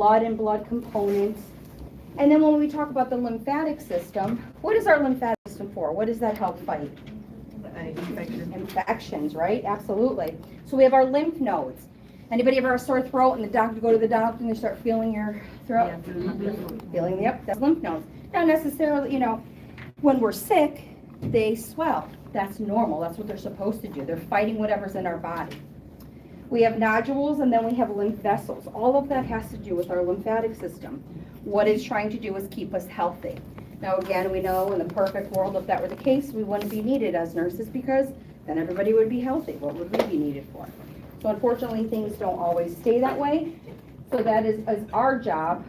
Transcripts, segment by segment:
blood and blood components. And then when we talk about the lymphatic system, what is our lymphatic system for? What does that help fight? Infections, right? Absolutely. So we have our lymph nodes. Anybody ever have a sore throat and go to the doctor and they start feeling your throat? Yeah. Feeling, yep, that's lymph nodes. Not necessarily, when we're sick, they swell. That's normal. That's what they're supposed to do. They're fighting whatever's in our body. We have nodules and then we have lymph vessels. All of that has to do with our lymphatic system. What it's trying to do is keep us healthy. Now again, we know in the perfect world, if that were the case, we wouldn't be needed as nurses because then everybody would be healthy. What would we be needed for? So unfortunately, things don't always stay that way. So that is our job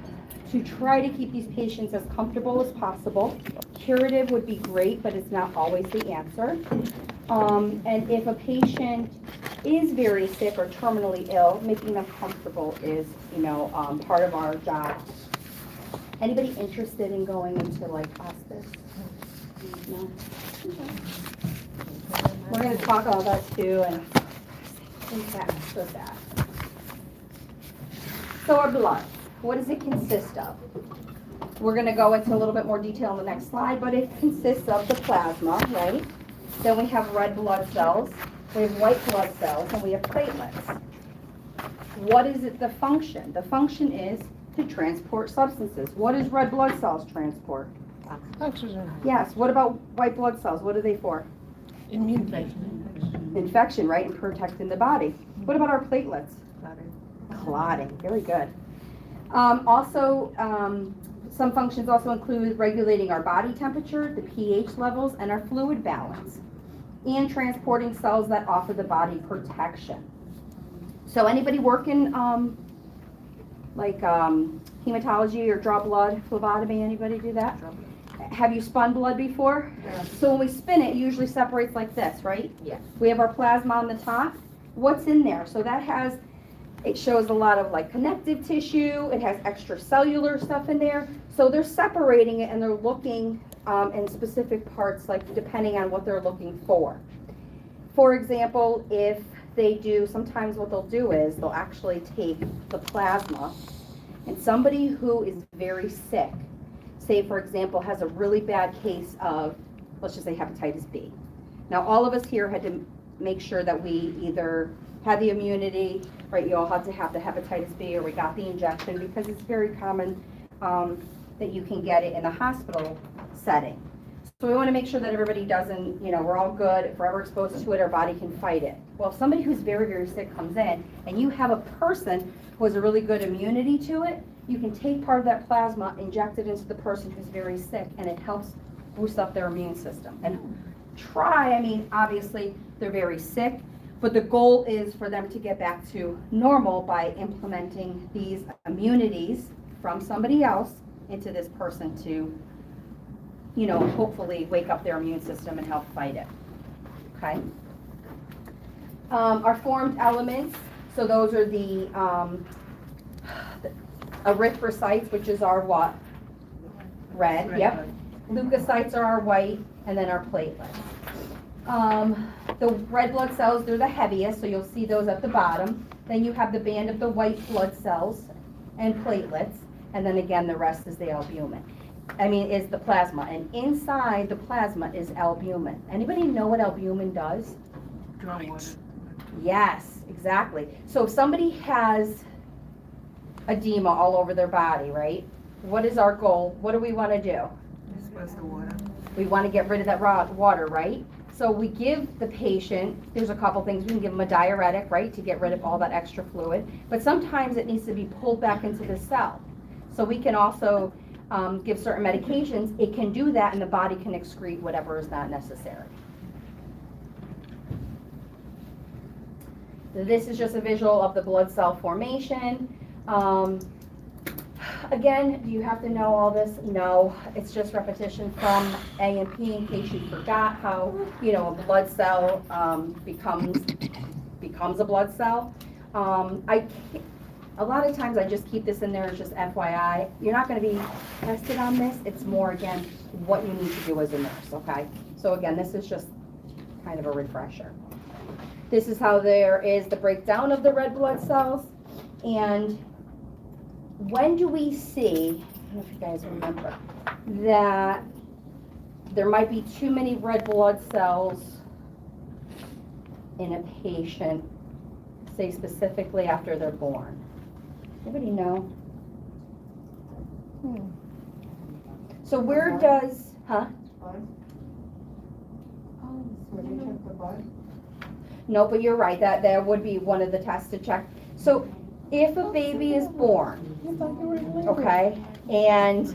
to try to keep these patients as comfortable as possible. Curative would be great, but it's not always the answer. And if a patient is very sick or terminally ill, making them comfortable is, part of our job. Anybody interested in going into like hospice? No? Okay. We're going to talk about that too, and so sad. So our blood, what does it consist of? We're going to go into a little bit more detail in the next slide, but it consists of the plasma, right? Then we have red blood cells, we have white blood cells, and we have platelets. What is it, the function? The function is to transport substances. What does red blood cells transport? Oxygen. Yes. What about white blood cells? What are they for? Immune infection. Infection, right? And protecting the body. What about our platelets? Clotting. Very good. Some functions also include regulating our body temperature, the pH levels, and our fluid balance, and transporting cells that offer the body protection. So anybody work in hematology or draw blood, phlebotomy, anybody do that? Have you spun blood before? Yeah. So when we spin it, it usually separates like this, right? Yeah. We have our plasma on the top. What's in there? So it shows a lot of like connective tissue. It has extracellular stuff in there. So they're separating it and they're looking in specific parts, like depending on what they're looking for. For example, if they do, sometimes what they'll do is they'll actually take the plasma, and somebody who is very sick, say for example, has a really bad case of, let's just say hepatitis B. Now all of us here had to make sure that we either had the immunity, right, you all had to have the hepatitis B, or we got the injection, because it's very common that you can get it in the hospital setting. So we want to make sure that everybody doesn't, we're all good. If we're ever exposed to it, our body can fight it. Well, if somebody who's very, very sick comes in, and you have a person who has a really good immunity to it, you can take part of that plasma, inject it into the person who's very sick, and it helps boost up their immune system. And obviously, they're very sick, but the goal is for them to get back to normal by implementing these immunities from somebody else into this person to, hopefully wake up their immune system and help fight it. Okay. Our formed elements, so those are the erythrocytes, which is our what? Red. Yep. Leukocytes are our white, and then our platelets. The red blood cells, they're the heaviest, so you'll see those at the bottom. Then you have the band of the white blood cells and platelets, and then again the rest is the albumin. Is the plasma, and inside the plasma is albumin. Anybody know what albumin does? Draw water. Yes, exactly. So if somebody has edema all over their body, right? What is our goal? What do we want to do? Disperse the water. We want to get rid of that raw water, right? So we give the patient, there's a couple things, we can give them a diuretic, right, to get rid of all that extra fluid, but sometimes it needs to be pulled back into the cell. So we can also give certain medications. It can do that, and the body can excrete whatever is not necessary. This is just a visual of the blood cell formation. Again, do you have to know all this? No, it's just repetition from A and P in case you forgot how, a blood cell becomes a blood cell. A lot of times I just keep this in there as just FYI. You're not going to be tested on this. It's more, again, what you need to do as a nurse, okay? So again, this is just kind of a refresher. This is how there is the breakdown of the red blood cells, and when do we see, I don't know if you guys remember, that there might be too many red blood cells in a patient, say specifically after they're born? Anybody know? So where does, huh? No, but you're right, that would be one of the tests to check. So if a baby is born, okay, and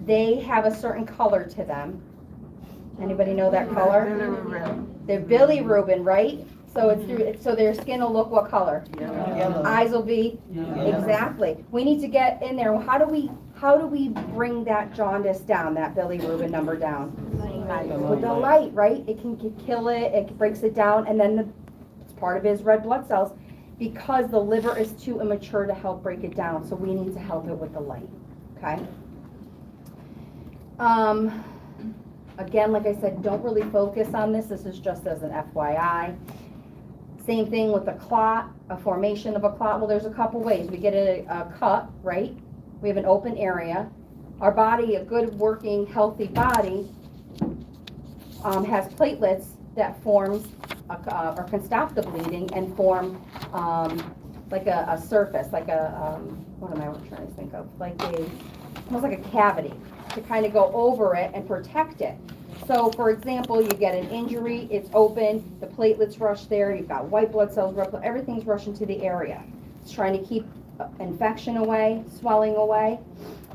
they have a certain color to them, anybody know that color? They're bilirubin, right? So it's through, so their skin will look what color? Yellow. Eyes will be? Exactly. We need to get in there. How do we bring that jaundice down, that bilirubin number down? With the light, right? It can kill it, it breaks it down, and then it's part of his red blood cells because the liver is too immature to help break it down. So we need to help it with the light, okay? Again, like I said, don't really focus on this. This is just as an FYI. Same thing with a clot, a formation of a clot. Well, there's a couple ways. We get a cut, right? We have an open area. Our body, a good working, healthy body, has platelets that forms, or can stop the bleeding and form like a surface, like a, what am I trying to think of? Like almost like a cavity to kind of go over it and protect it. So for example, you get an injury, it's open, the platelets rush there, you've got white blood cells, red blood, everything's rushing to the area. It's trying to keep infection away, swelling away,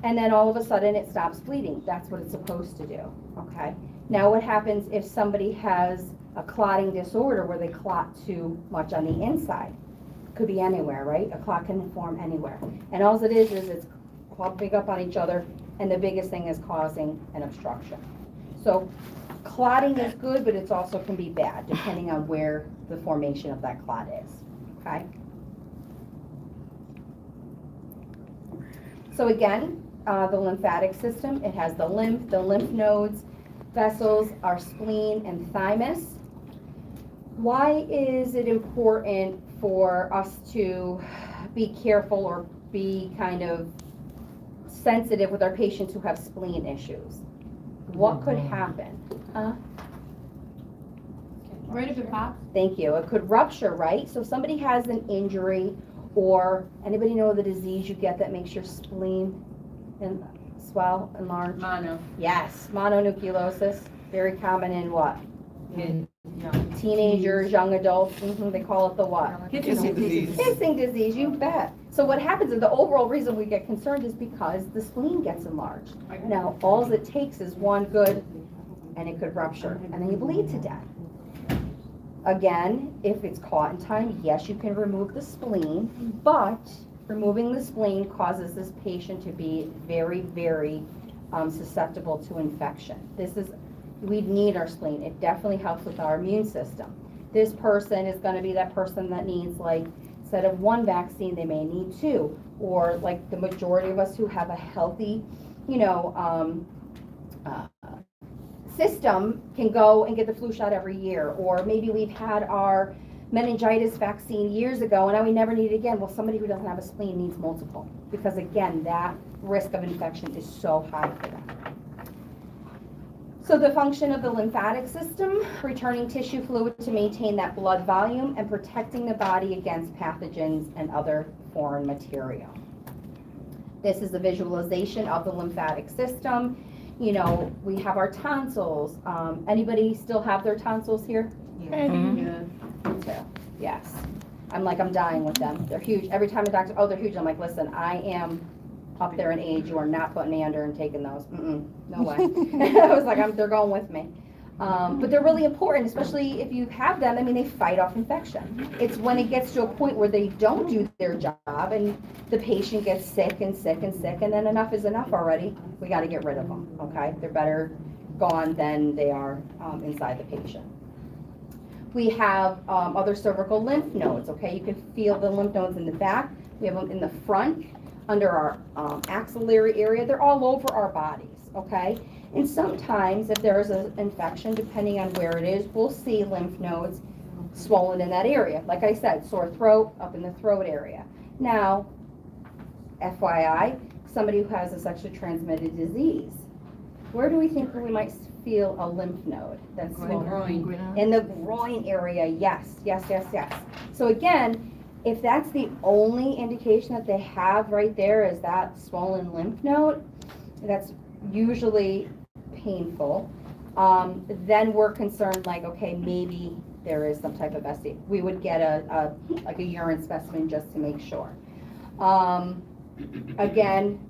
and then all of a sudden it stops bleeding. That's what it's supposed to do, okay? Now what happens if somebody has a clotting disorder where they clot too much on the inside? Could be anywhere, right? A clot can form anywhere. And all it is it's clumping up on each other, and the biggest thing is causing an obstruction. So clotting is good, but it also can be bad depending on where the formation of that clot is, okay? So again, the lymphatic system, it has the lymph nodes, vessels, our spleen and thymus. Why is it important for us to be careful or be kind of sensitive with our patients who have spleen issues? What could happen? Right if it pops? Thank you. It could rupture, right? So if somebody has an injury, or anybody know the disease you get that makes your spleen and swell, enlarge? Mono. Yes, mononucleosis. Very common in what? Yeah. Teenagers, young adults. They call it the what? Kissing disease. Kissing disease, you bet. So what happens is the overall reason we get concerned is because the spleen gets enlarged. Now, all it takes is one good, and it could rupture, and then you bleed to death. Again, if it's caught in time, yes, you can remove the spleen, but removing the spleen causes this patient to be very, very susceptible to infection. We need our spleen. It definitely helps with our immune system. This person is going to be that person that needs, like, instead of one vaccine, they may need two. Or like the majority of us who have a healthy, system can go and get the flu shot every year. Or maybe we've had our meningitis vaccine years ago and now we never need it again. Well, somebody who doesn't have a spleen needs multiple, because again, that risk of infection is so high for them. So the function of the lymphatic system, returning tissue fluid to maintain that blood volume and protecting the body against pathogens and other foreign material. This is a visualization of the lymphatic system. We have our tonsils. Anybody still have their tonsils here? Yeah. Me too. Yes. I'm dying with them. They're huge. Every time the doctor, oh, they're huge. I'm like, listen, I am up there in age. You are not putting me under and taking those. No way. I was like, they're going with me. But they're really important, especially if you have them. I mean, they fight off infection. It's when it gets to a point where they don't do their job and the patient gets sick and sick and sick, and then enough is enough already. We got to get rid of them, okay? They're better gone than they are inside the patient. We have other cervical lymph nodes, okay? You can feel the lymph nodes in the back. We have them in the front, under our axillary area. They're all over our bodies, okay? And sometimes if there is an infection, depending on where it is, we'll see lymph nodes swollen in that area. Like I said, sore throat, up in the throat area. Now, FYI, somebody who has a sexually transmitted disease, where do we think we might feel a lymph node that's swollen? In the groin area, yes, yes, yes, yes. So again, if that's the only indication that they have right there is that swollen lymph node, that's usually painful. Then we're concerned like, okay, maybe there is some type of STD. We would get like a urine specimen just to make sure. Again,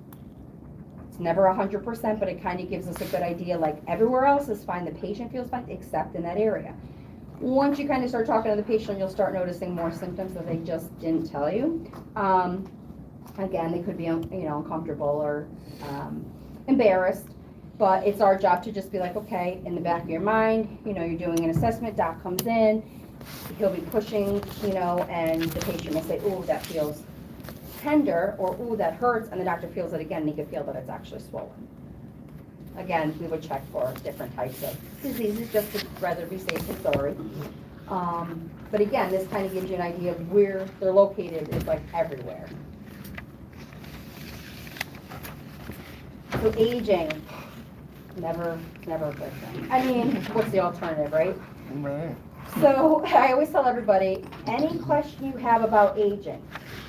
it's never 100%, but it kind of gives us a good idea, like everywhere else is fine, the patient feels fine, except in that area. Once you kind of start talking to the patient, you'll start noticing more symptoms that they just didn't tell you. Again, they could be, uncomfortable or embarrassed, but it's our job to just be like, okay, in the back of your mind, you're doing an assessment, doc comes in, he'll be pushing, and the patient may say, oh, that feels tender, or ooh, that hurts, and the doctor feels it again, and he could feel that it's actually swollen. Again, we would check for different types of diseases, just to rather be safe than sorry. But again, this kind of gives you an idea of where they're located. It's like everywhere. So aging, never a good thing. I mean, what's the alternative, right? Right. So I always tell everybody, any question you have about aging,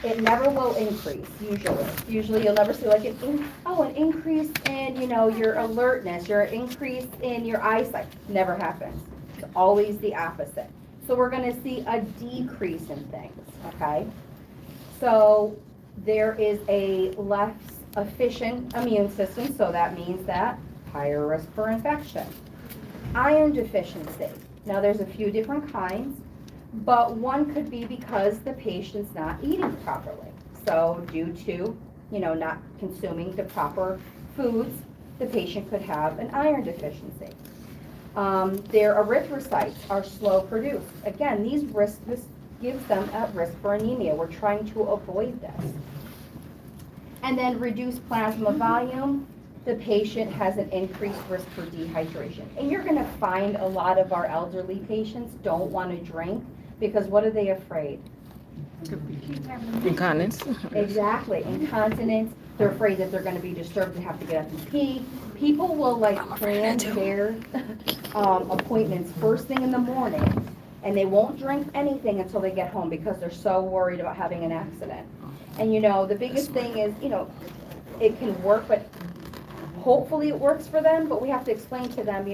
it never will increase, usually. Usually you'll never see like an increase in, your alertness, your increase in your eyesight. Never happens. It's always the opposite. So we're gonna see a decrease in things, okay? So there is a less efficient immune system, so that means that higher risk for infection. Iron deficiency. Now there's a few different kinds, but one could be because the patient's not eating properly. So due to, not consuming the proper foods, the patient could have an iron deficiency. Their erythrocytes are slow produced. Again, this gives them at risk for anemia. We're trying to avoid this. And then reduced plasma volume, the patient has an increased risk for dehydration. And you're gonna find a lot of our elderly patients don't wanna drink because what are they afraid? Incontinence. Exactly, incontinence. They're afraid that they're gonna be disturbed and have to get up and pee. People will plan their appointments first thing in the morning, and they won't drink anything until they get home because they're so worried about having an accident. And the biggest thing is, it can work, but hopefully it works for them, but we have to explain to them,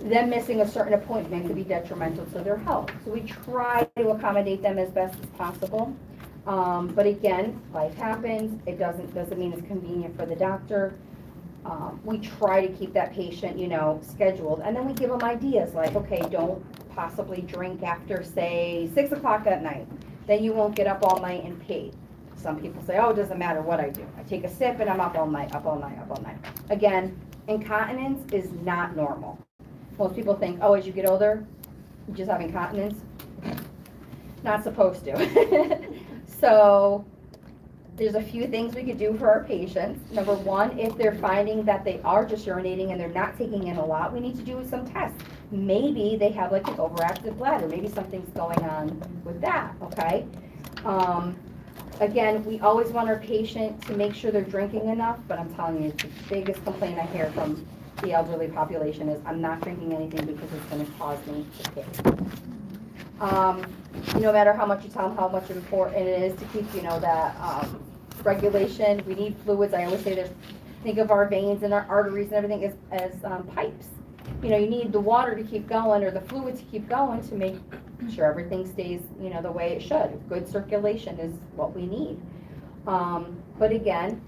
them missing a certain appointment could be detrimental to their health. So we try to accommodate them as best as possible. But again, life happens. It doesn't mean it's convenient for the doctor. We try to keep that patient, scheduled. And then we give them ideas like, okay, don't possibly drink after, say, 6 o'clock at night. Then you won't get up all night and pee. Some people say, oh, it doesn't matter what I do. I take a sip and I'm up all night, up all night, up all night. Again, incontinence is not normal. Most people think, oh, as you get older, you just have incontinence. Not supposed to. So there's a few things we could do for our patients. Number one, if they're finding that they are just urinating and they're not taking in a lot, we need to do some tests. Maybe they have like an overactive bladder. Maybe something's going on with that, okay? Again, we always want our patient to make sure they're drinking enough, but I'm telling you, the biggest complaint I hear from the elderly population is, I'm not drinking anything because it's going to cause me to pee. No matter how much you tell them how much important it is to keep, that regulation, we need fluids. I always say think of our veins and our arteries and everything as pipes. You need the water to keep going or the fluid to keep going to make sure everything stays, the way it should. Good circulation is what we need. But again,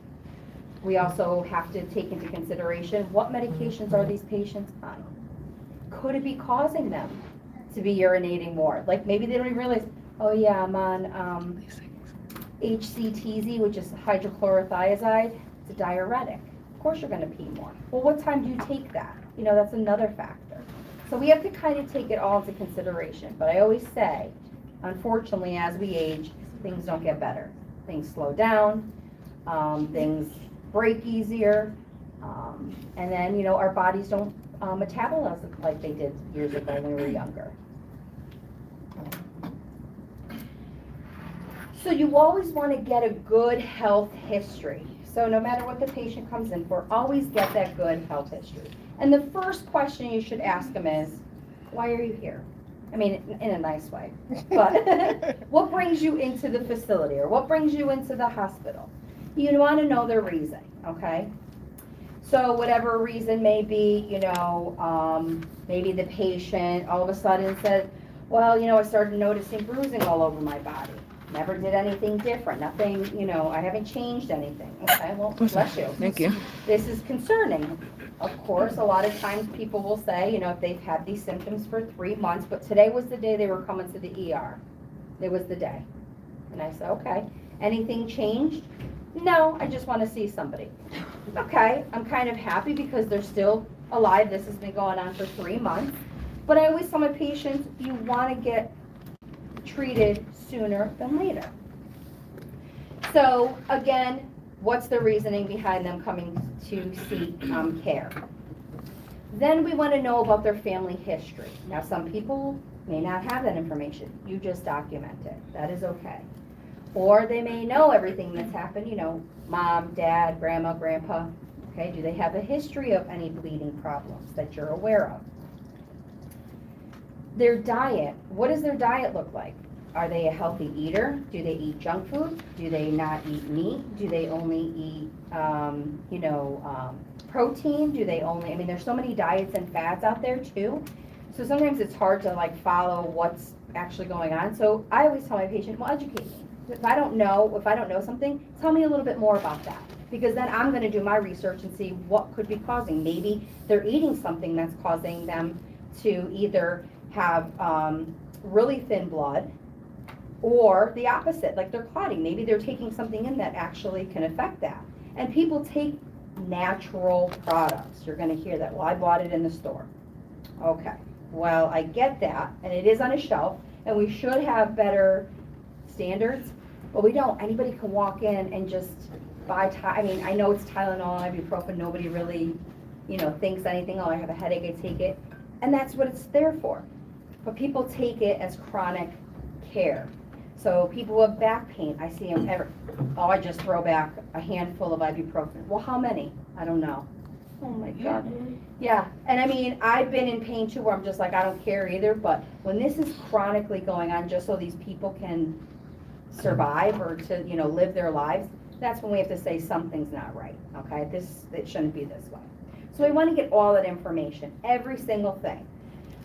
we also have to take into consideration what medications are these patients on. Could it be causing them to be urinating more? Like maybe they don't even realize, oh yeah, I'm on HCTZ, which is hydrochlorothiazide. It's a diuretic. Of course you're going to pee more. Well, what time do you take that? That's another factor. So we have to kind of take it all into consideration. But I always say, unfortunately, as we age, things don't get better. Things slow down, things break easier, and then, our bodies don't metabolize like they did years ago when we were younger. So you always want to get a good health history. So no matter what the patient comes in for, always get that good health history. And the first question you should ask them is, why are you here? I mean, in a nice way. But what brings you into the facility, or what brings you into the hospital? You want to know their reason, okay? So whatever reason may be, maybe the patient all of a sudden said, well, I started noticing bruising all over my body. Never did anything different, nothing, I haven't changed anything. Okay, well, bless you. Thank you. This is concerning. Of course, a lot of times people will say, if they've had these symptoms for 3 months, but today was the day they were coming to the ER. It was the day. And I said, okay, anything changed? No, I just want to see somebody. Okay, I'm kind of happy because they're still alive. This has been going on for 3 months. But I always tell my patients, you want to get treated sooner than later. So again, what's the reasoning behind them coming to seek care? Then we want to know about their family history. Now, some people may not have that information. You just document it. That is okay. Or they may know everything that's happened, mom, dad, grandma, grandpa. Okay, do they have a history of any bleeding problems that you're aware of? Their diet, what does their diet look like? Are they a healthy eater? Do they eat junk food? Do they not eat meat? Do they only eat, protein? Do they only, there's so many diets and fads out there too. So sometimes it's hard to follow what's actually going on. So I always tell my patient, well, educate me. If I don't know something, tell me a little bit more about that. Because then I'm going to do my research and see what could be causing. Maybe they're eating something that's causing them to either have really thin blood, or the opposite, like they're clotting. Maybe they're taking something in that actually can affect that. And people take natural products. You're going to hear that. Well, I bought it in the store. Okay. Well, I get that, and it is on a shelf, and we should have better standards, but we don't. Anybody can walk in and just buy, I know it's Tylenol, ibuprofen, nobody really, thinks anything. Oh, I have a headache, I take it. And that's what it's there for. But people take it as chronic care. So people with back pain, I see them I just throw back a handful of ibuprofen. Well, how many? I don't know. Oh my God. Yeah, and I've been in pain too where I'm just like, I don't care either, but when this is chronically going on just so these people can survive or to, live their lives, that's when we have to say something's not right, okay? It shouldn't be this way. So we want to get all that information, every single thing.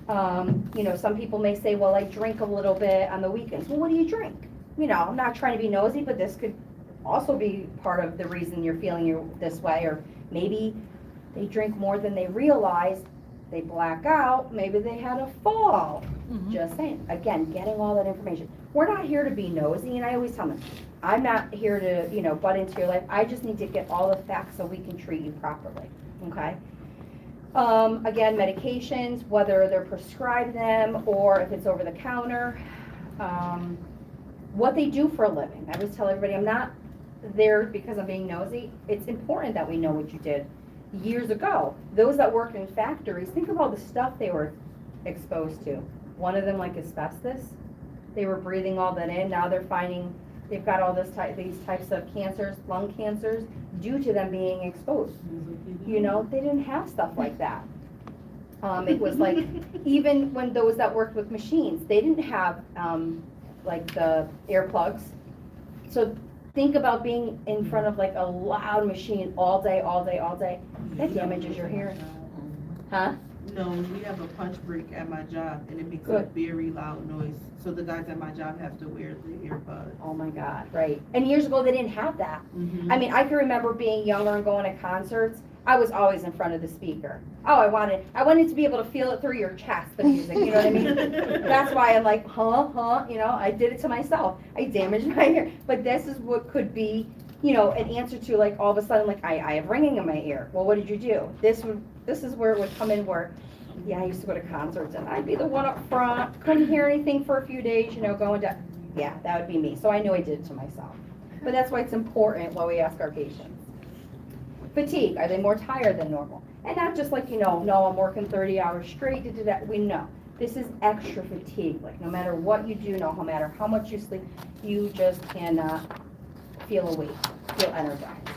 Some people may say, well, I drink a little bit on the weekends. Well, what do you drink? I'm not trying to be nosy, but this could also be part of the reason you're feeling this way, or maybe they drink more than they realize, they black out, maybe they had a fall. Mm-hmm. Just saying. Again, getting all that information. We're not here to be nosy, and I always tell them, I'm not here to, butt into your life. I just need to get all the facts so we can treat you properly, okay? Again, medications, whether they're prescribed them or if it's over the counter, what they do for a living. I always tell everybody, I'm not there because I'm being nosy. It's important that we know what you did years ago. Those that work in factories, think of all the stuff they were exposed to. One of them, like asbestos, they were breathing all that in. Now they're finding they've got all these types of cancers, lung cancers, due to them being exposed. They didn't have stuff like that. It was like, even when those that worked with machines, they didn't have like the earplugs. So think about being in front of like a loud machine all day. That damages your hearing. Huh? No, we have a punch break at my job, and it makes a very loud noise. So the guys at my job have to wear the earbuds. Oh my God, right. And years ago, they didn't have that. Mm-hmm. I can remember being younger and going to concerts. I was always in front of the speaker. Oh, I wanted to be able to feel it through your chest, the music, you know what I mean? That's why I'm like, I did it to myself. I damaged my ear. But this is what could be, an answer to like all of a sudden, like I have ringing in my ear. Well, what did you do? This is where it would come in where, yeah, I used to go to concerts and I'd be the one up front, couldn't hear anything for a few days, going down. Yeah, that would be me. So I knew I did it to myself. But that's why it's important while we ask our patients. Fatigue, are they more tired than normal? And not just like, no, I'm working 30 hours straight, we know. This is extra fatigue, like no matter what you do, no matter how much you sleep, you just cannot feel awake, feel energized.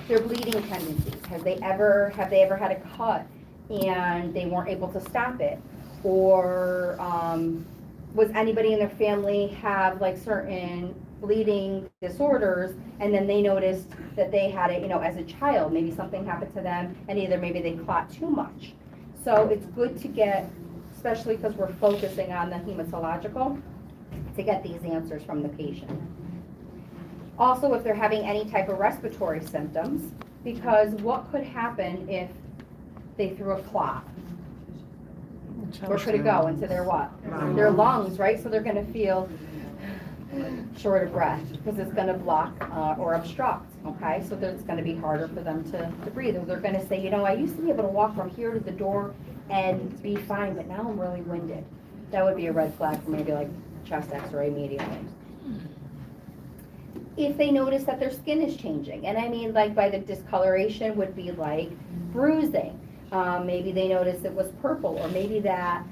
Their bleeding tendencies, have they ever had a cut and they weren't able to stop it? Or was anybody in their family have like certain bleeding disorders, and then they noticed that they had it, as a child, maybe something happened to them, and either maybe they clot too much. So it's good to get, especially because we're focusing on the hematological, to get these answers from the patient. Also, if they're having any type of respiratory symptoms, because what could happen if they threw a clot? Where could it go? Into their what? Their lungs, right? So they're gonna feel short of breath because it's gonna block or obstruct, okay? So it's gonna be harder for them to breathe. Or they're gonna say, I used to be able to walk from here to the door and be fine, but now I'm really winded. That would be a red flag for maybe like chest x-ray immediately. If they notice that their skin is changing, and I mean like by the discoloration would be like bruising. Maybe they notice it was purple, or maybe that,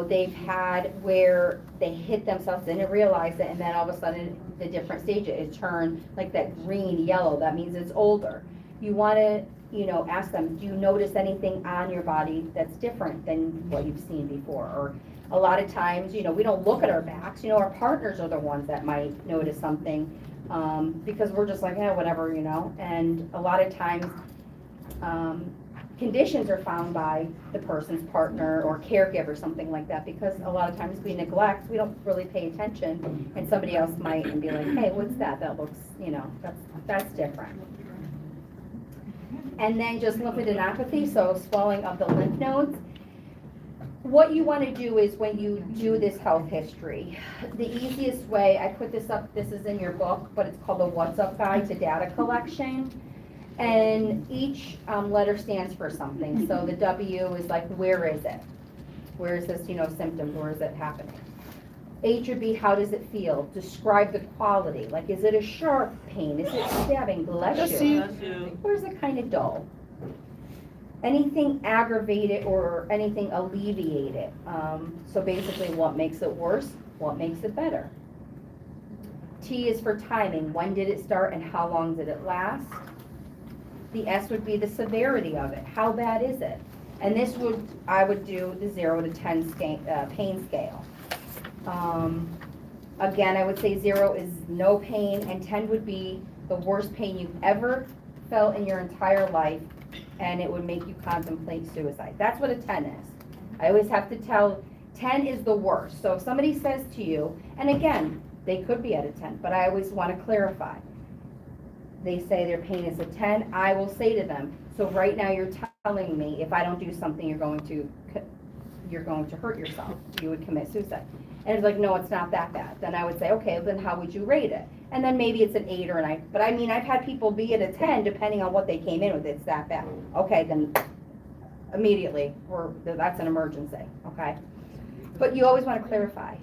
they've had where they hit themselves, didn't realize it, and then all of a sudden, the different stage, it turned like that green, yellow, that means it's older. You want to, ask them, do you notice anything on your body that's different than what you've seen before? Or a lot of times, we don't look at our backs, our partners are the ones that might notice something, because we're just like, whatever, and a lot of times, conditions are found by the person's partner or caregiver, something like that, because a lot of times we neglect, we don't really pay attention, and somebody else might and be like, hey, what's that? That looks, that's different. And then just lymphadenopathy, so swelling of the lymph nodes. What you want to do is when you do this health history, the easiest way, I put this up, this is in your book, but it's called the What's Up Guide to Data Collection. And each letter stands for something. So the W is like, where is it? Where is this, symptoms? Where is it happening? H would be, how does it feel? Describe the quality. Like, is it a sharp pain? Is it stabbing? Bless you. Or is it kind of dull? Anything aggravated or anything alleviated. So basically, what makes it worse? What makes it better? T is for timing. When did it start and how long did it last? The S would be the severity of it. How bad is it? And this I would do the 0 to 10 pain scale. Again, I would say 0 is no pain, and 10 would be the worst pain you've ever felt in your entire life, and it would make you contemplate suicide. That's what a 10 is. I always have to tell, 10 is the worst. So if somebody says to you, and again, they could be at a 10, but I always want to clarify. They say their pain is a 10, I will say to them, so right now you're telling me if I don't do something, you're going to hurt yourself. You would commit suicide. And it's like, no, it's not that bad. Then I would say, okay, then how would you rate it? And then maybe it's an 8 or an 9. But I mean, I've had people be at a 10 depending on what they came in with. It's that bad. Okay, then immediately, that's an emergency, okay? But you always want to clarify,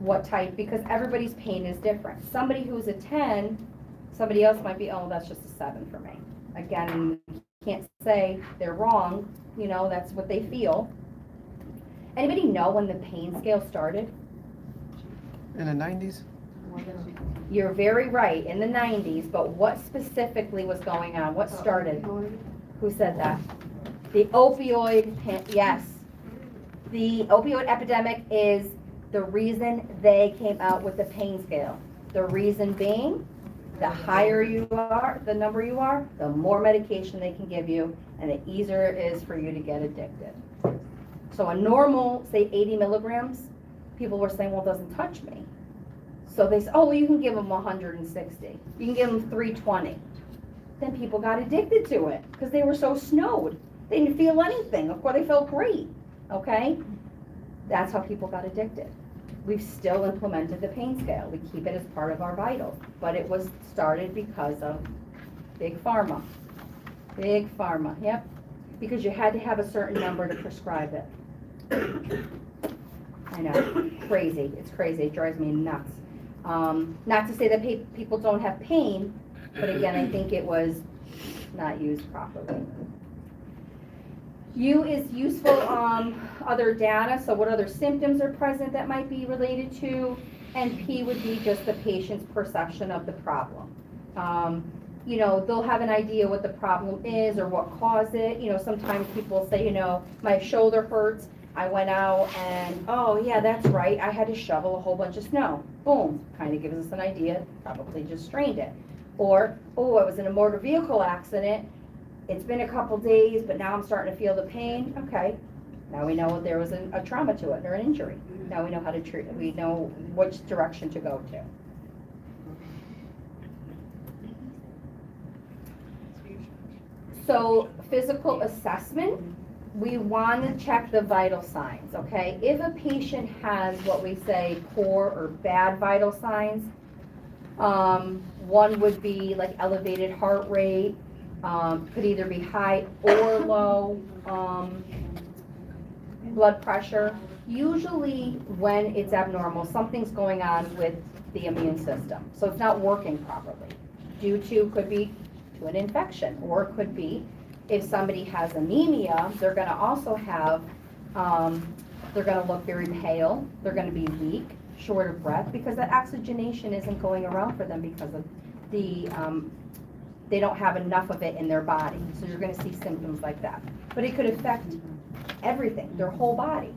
what type, because everybody's pain is different. Somebody who's a 10, somebody else might be, oh, that's just a 7 for me. Again, you can't say they're wrong, that's what they feel. Anybody know when the pain scale started? In the 90s? You're very right, in the 90s, but what specifically was going on? What started? Who said that? The opioid, yes. The opioid epidemic is the reason they came out with the pain scale. The reason being, the higher you are, the number you are, the more medication they can give you, and the easier it is for you to get addicted. So a normal, say 80 milligrams, people were saying, well, it doesn't touch me. So they said, oh, well, you can give them 160. You can give them 320. Then people got addicted to it because they were so snowed. They didn't feel anything. Of course, they felt great, okay? That's how people got addicted. We've still implemented the pain scale. We keep it as part of our vitals. But it was started because of Big Pharma. Big Pharma, yep. Because you had to have a certain number to prescribe it. I know, crazy. It's crazy. It drives me nuts. Not to say that people don't have pain, but again, I think it was not used properly. U is useful, other data, so what other symptoms are present that might be related to, and P would be just the patient's perception of the problem. You know, they'll have an idea what the problem is or what caused it. You know, sometimes people say, you know, my shoulder hurts, I went out and, oh yeah, that's right, I had to shovel a whole bunch of snow. Boom, kind of gives us an idea, probably just strained it. Or, oh, I was in a motor vehicle accident, it's been a couple days, but now I'm starting to feel the pain. Okay, now we know there was a trauma to it or an injury. Now we know how to treat it. We know which direction to go to. So physical assessment, we want to check the vital signs, okay? If a patient has what we say poor or bad vital signs, one would be like elevated heart rate, could either be high or low, blood pressure. Usually when it's abnormal, something's going on with the immune system. So it's not working properly. Could be to an infection, or it could be if somebody has anemia, they're gonna also have, they're gonna look very pale, they're gonna be weak, short of breath, because that oxygenation isn't going around for them because of the, they don't have enough of it in their body. So you're gonna see symptoms like that. But it could affect everything, their whole body.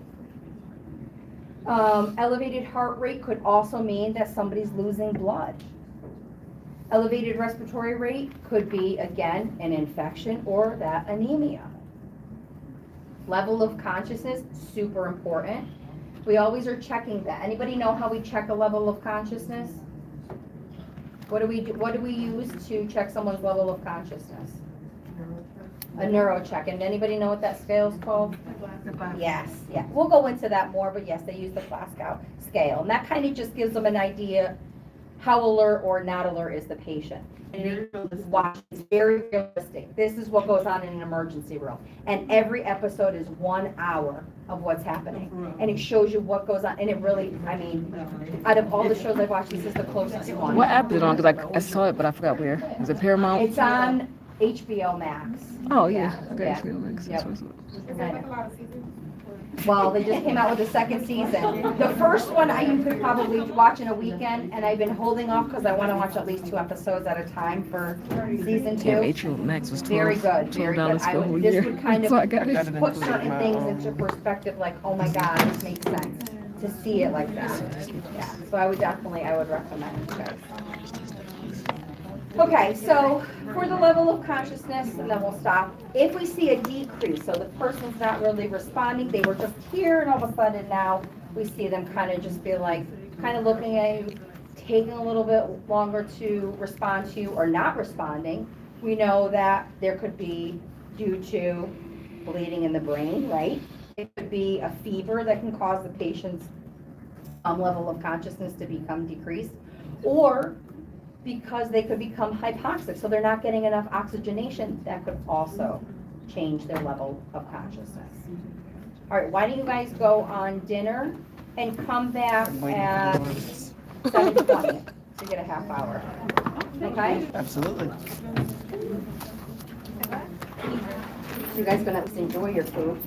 Elevated heart rate could also mean that somebody's losing blood. Elevated respiratory rate could be, again, an infection or that anemia. Level of consciousness, super important. We always are checking that. Anybody know how we check a level of consciousness? What do we use to check someone's level of consciousness? A neurocheck. And anybody know what that scale is called? Yes, yeah. We'll go into that more, but yes, they use the Glasgow scale. And that kind of just gives them an idea how alert or not alert is the patient. Watch, it's very realistic. This is what goes on in an emergency room. And every episode is 1 hour of what's happening. And it shows you what goes on. And it really, I mean, out of all the shows I've watched, this is the closest one. What app is it on? Because I saw it, but I forgot where. Is it Paramount? It's on HBO Max. Oh, yeah. Okay, Yeah. HBO Max. Yep. That's what's up. Well, they just came out with the second season. The first one you could probably watch in a weekend, and I've been holding off because I want to watch at least 2 episodes at a time for season 2. Damn, HBO Max was $12. Very good, very good. $12 for a whole This year. would kind of So I got it. put certain things into perspective, like, oh my God, this makes sense to see it like that. Yeah, so I would recommend it, guys. Okay, so for the level of consciousness, and then we'll stop. If we see a decrease, so the person's not really responding, they were just here, and all of a sudden now we see them kind of just be like, kind of looking at you, taking a little bit longer to respond to you or not responding, we know that there could be due to bleeding in the brain, right? It could be a fever that can cause the patient's level of consciousness to become decreased, or because they could become hypoxic, so they're not getting enough oxygenation, that could also change their level of consciousness. All right, why don't you guys go on dinner and come back at 7:20 to get a half hour, okay? Absolutely. You guys gonna enjoy your food.